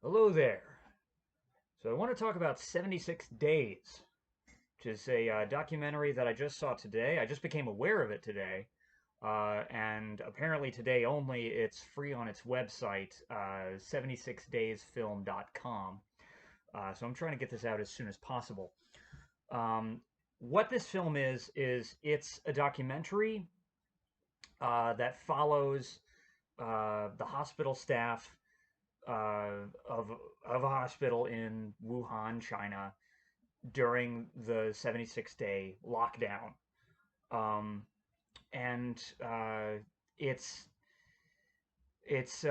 Hello there. So I want to talk about 76 Days, which is a documentary that I just saw today. I just became aware of it today. And apparently today only, it's free on its website, 76daysfilm.com. So I'm trying to get this out as soon as possible. Um, what this film is it's a documentary that follows the hospital staff of a hospital in Wuhan, China, during the 76-day lockdown. Um, and it's it's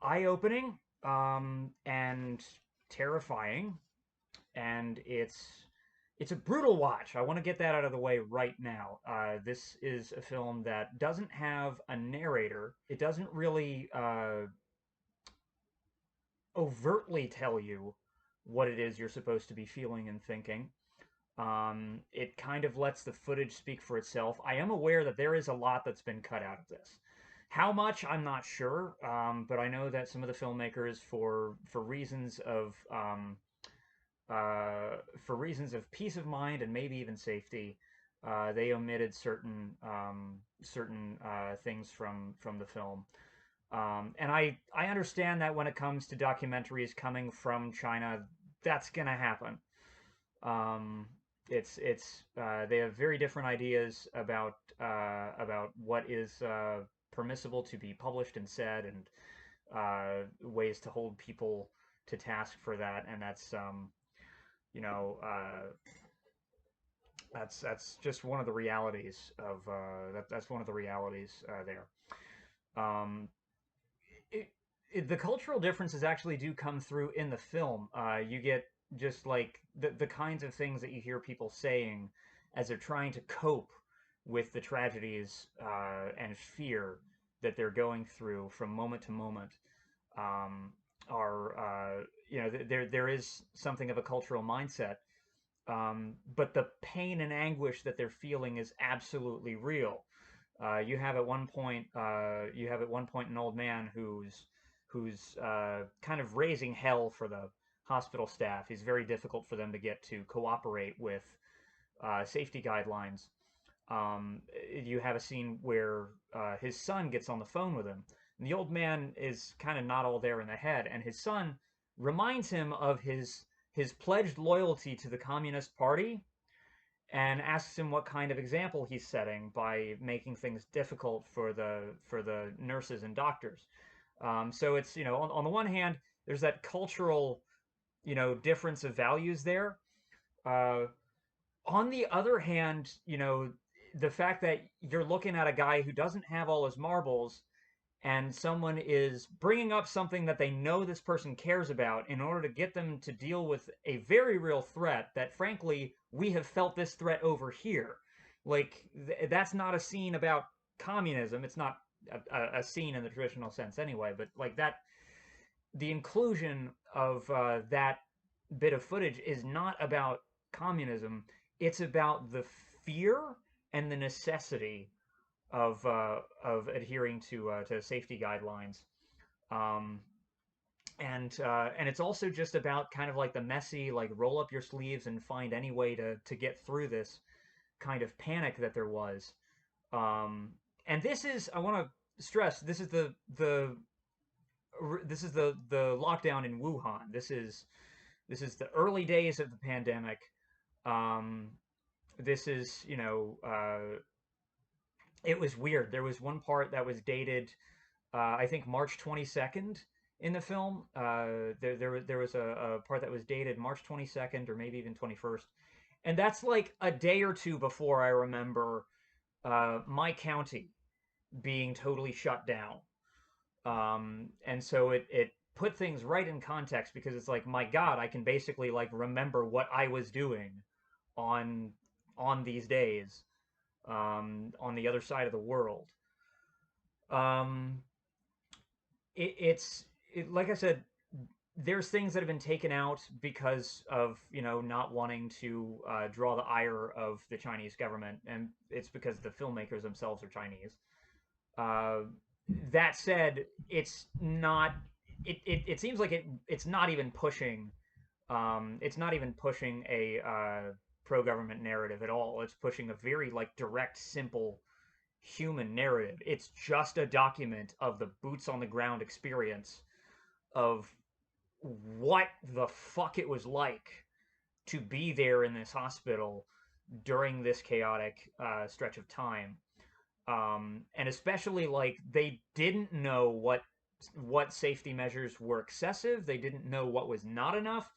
eye-opening and terrifying, and it's a brutal watch. I want to get that out of the way right now. This is a film that doesn't have a narrator. It doesn't really overtly tell you what it is you're supposed to be feeling and thinking. It kind of lets the footage speak for itself. I am aware that there is a lot that's been cut out of this. How much, I'm not sure, but I know that some of the filmmakers, for reasons of peace of mind and maybe even safety, they omitted certain things from the film. And I understand that when it comes to documentaries coming from China, that's gonna happen. Um, it's they have very different ideas about what is permissible to be published and said, and ways to hold people to task for that, and that's you know that's just one of the realities of that's one of the realities there. Um, it, the cultural differences actually do come through in the film. You get just like the kinds of things that you hear people saying as they're trying to cope with the tragedies and fear that they're going through from moment to moment. Um, are there is something of a cultural mindset, but the pain and anguish that they're feeling is absolutely real. You have at one point an old man who's kind of raising hell for the hospital staff. He's very difficult for them to get to cooperate with safety guidelines. You have a scene where his son gets on the phone with him, and the old man is kind of not all there in the head, and his son reminds him of his pledged loyalty to the Communist Party, and asks him what kind of example he's setting by making things difficult for the nurses and doctors. So it's, on the one hand, there's that cultural, difference of values there. Uh, on the other hand, the fact that you're looking at a guy who doesn't have all his marbles, and someone is bringing up something that they know this person cares about in order to get them to deal with a very real threat that, frankly, we have felt this threat over here. Like, that's not a scene about communism. It's not a scene in the traditional sense anyway, but like that, the inclusion of that bit of footage is not about communism. It's about the fear and the necessity of adhering to safety guidelines. Um, and it's also just about kind of like the messy, like, roll up your sleeves and find any way to get through this kind of panic that there was. Um, and this is, I want to stress, this is the lockdown in Wuhan. This is the early days of the pandemic. Um, this is, it was weird. There was one part that was dated, I think, March 22nd in the film. There was a part that was dated March 22nd or maybe even 21st. And that's like a day or two before I remember my county being totally shut down. And so it put things right in context, because it's like, my God, I can basically like remember what I was doing on on these days, on the other side of the world. Um, like I said, there's things that have been taken out because of, not wanting to draw the ire of the Chinese government, and it's because the filmmakers themselves are Chinese. Uh, that said, it's not it seems like it's not even pushing a pro government narrative at all. It's pushing a very like direct, simple human narrative. It's just a document of the boots on the ground experience of what the fuck it was like to be there in this hospital during this chaotic stretch of time. And especially like they didn't know what safety measures were excessive. They didn't know what was not enough.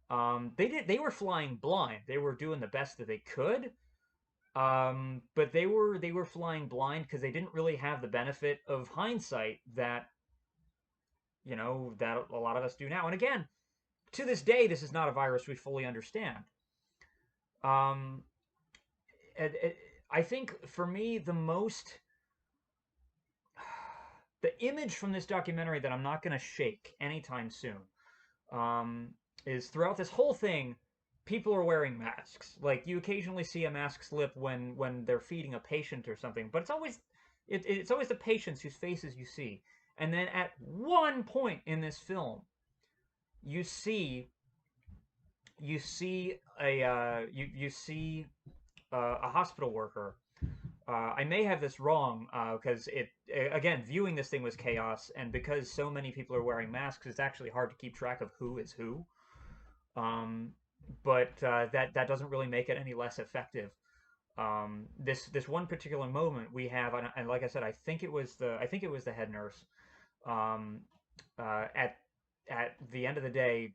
They were flying blind. They were doing the best that they could. But they were flying blind because they didn't really have the benefit of hindsight that that a lot of us do now. And again, to this day, this is not a virus we fully understand. Um, I think for me, the image from this documentary that I'm not going to shake anytime soon um, is throughout this whole thing, people are wearing masks. Like you occasionally see a mask slip when they're feeding a patient or something, but it's always the patients whose faces you see. And then at one point in this film, you see you see a hospital worker. I may have this wrong because it again viewing this thing was chaos, and because so many people are wearing masks, it's actually hard to keep track of who is who. Um, but that doesn't really make it any less effective. This one particular moment we have, and like I said, I think it was the head nurse. Um, at the end of the day,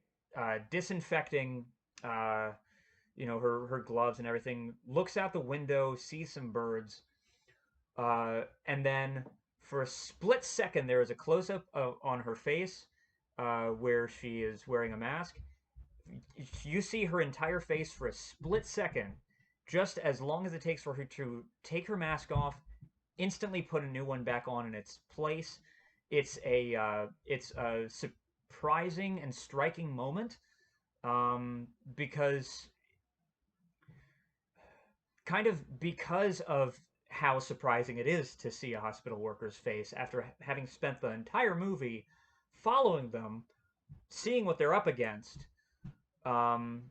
disinfecting uh, her gloves and everything, looks out the window, sees some birds, and then for a split second there is a close up on her face where she is wearing a mask. You see her entire face for a split second, just as long as it takes for her to take her mask off, instantly put a new one back on in its place. It's a surprising and striking moment because kind of because of how surprising it is to see a hospital worker's face after having spent the entire movie following them, seeing what they're up against, um,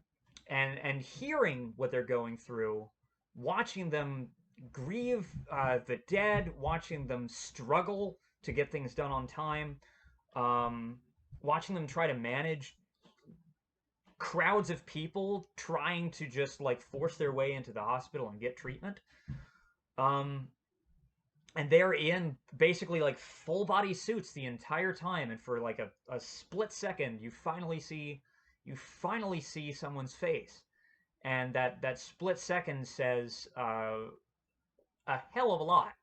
and hearing what they're going through, watching them grieve the dead, watching them struggle to get things done on time, um, watching them try to manage crowds of people trying to just like force their way into the hospital and get treatment. Um, and they're in basically like full body suits the entire time, and for like a split second, you finally see someone's face, and that split second says a hell of a lot.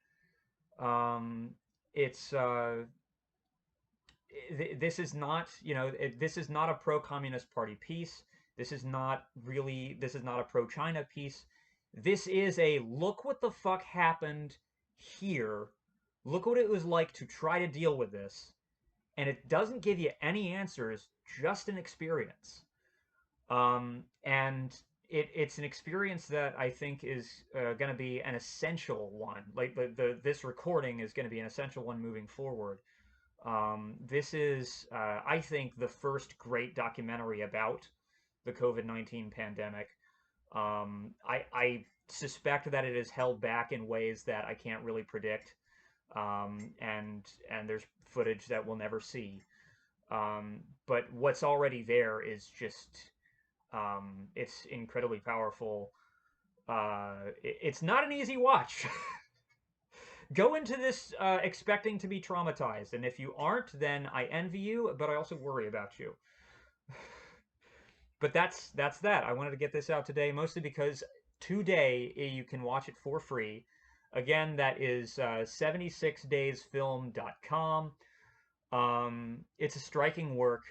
Um, it's this is not this is not a pro communist party piece. This is not a pro China piece. This is a look what the fuck happened here. Look what it was like to try to deal with this, and it doesn't give you any answers, just an experience. And it's an experience that I think is going to be an essential one. Like this recording is going to be an essential one moving forward. This is, I think, the first great documentary about the COVID-19 pandemic. I suspect that it is held back in ways that I can't really predict, and there's footage that we'll never see. But what's already there is just it's incredibly powerful. It's not an easy watch. Go into this expecting to be traumatized, and if you aren't, then I envy you, but I also worry about you. But that's that. I wanted to get this out today, mostly because today you can watch it for free. Again, that is 76daysfilm.com. It's a striking work.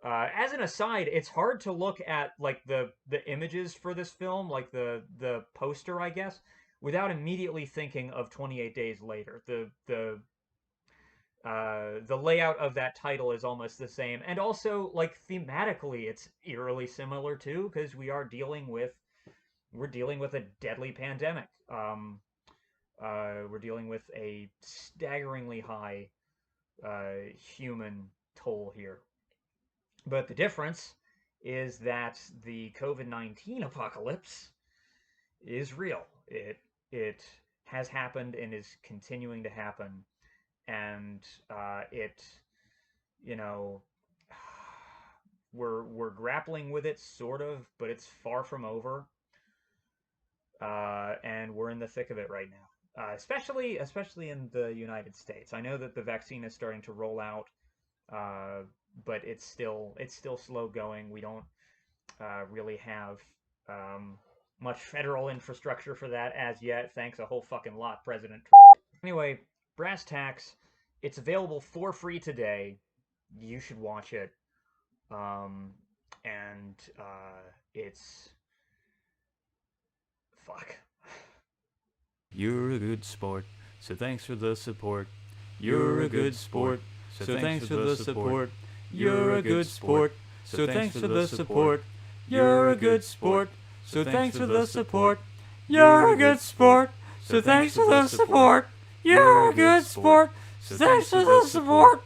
As an aside, it's hard to look at like the images for this film, like the poster, I guess, without immediately thinking of 28 Days Later. The layout of that title is almost the same, and also like thematically, it's eerily similar too, because we're dealing with a deadly pandemic. We're dealing with a staggeringly high human toll here. But the difference is that the COVID-19 apocalypse is real. It has happened and is continuing to happen, and it, you know, we're grappling with it sort of, but it's far from over, and we're in the thick of it right now. Especially in the United States. I know that the vaccine is starting to roll out, but it's still slow going. We don't really have much federal infrastructure for that as yet. Thanks a whole fucking lot, President. Anyway, Brass Tacks. It's available for free today. You should watch it. And it's fuck. You're a good sport, so thanks for the support. You're a good sport, so thanks for the support. You're a good sport, so thanks for the support. You're a good sport, so thanks for the support. You're a good sport, so thanks for the support. You're a good sport, so thanks for the support.